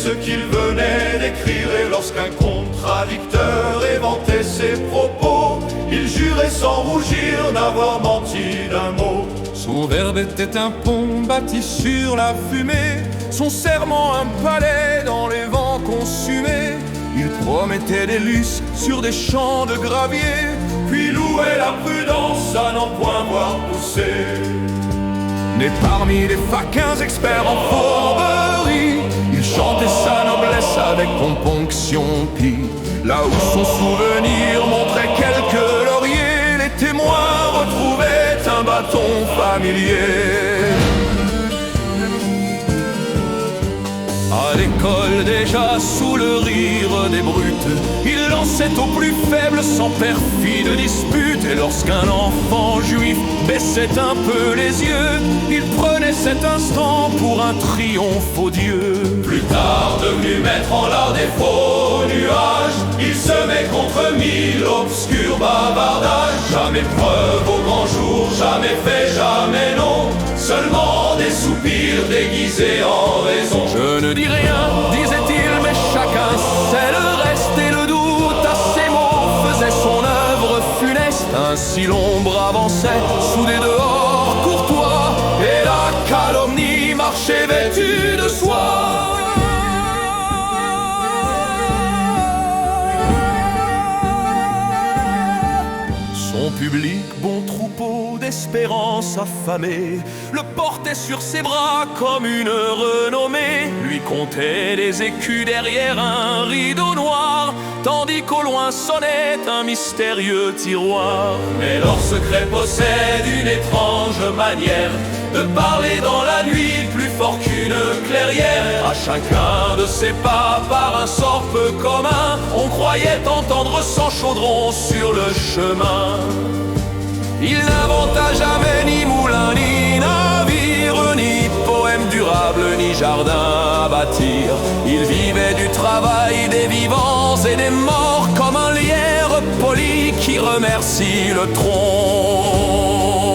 ce qu'il venait d'écrire. Et lorsqu'un contradicteur éventait ses propos, il jurait sans rougir n'avoir menti d'un mot. Son verbe était un pont bâti sur la fumée, son serment un palais dans les vents consumés. Il promettait des lys sur des champs de gravier, puis louait la prudence à n'en point voir pousser. Né parmi les faquins experts en fourberie, il chantait sa noblesse avec componction pie. Là où son souvenir montrait quelques lauriers, les témoins retrouvaient un bâton familier. À l'école déjà, sous le rire des brutes, il lançait au plus faible sans perfide dispute. Et lorsqu'un enfant juif baissait un peu les yeux, il prenait cet instant pour un triomphe odieux. Plus tard devenu maître en l'art des faux nuages, il se met contre mille obscurs bavardages. Jamais preuve au grand jour, jamais fait, jamais non, seulement des soupirs déguisés en raison. Je ne dis rien, disait-il, mais chacun sait le reste. Et le doute à ses mots faisait son œuvre funeste. Ainsi l'ombre avançait sous des dehors courtois, et la calomnie marchait vêtue de soie. Son public, bon troupeau d'espérance affamée, le portait sur ses bras comme une renommée. Lui comptait des écus derrière un rideau noir, tandis qu'au loin sonnait un mystérieux tiroir. Mais leur secret possède une étrange manière de parler dans la nuit plus fort qu'une clairière. À chacun de ses pas, par un sort peu commun, on croyait entendre son chaudron sur le chemin. Il n'inventa jamais ni moulin, ni navire, ni poème durable, ni jardin à bâtir. Il vivait du travail des vivants et des morts, comme un lierre poli qui remercie le tronc.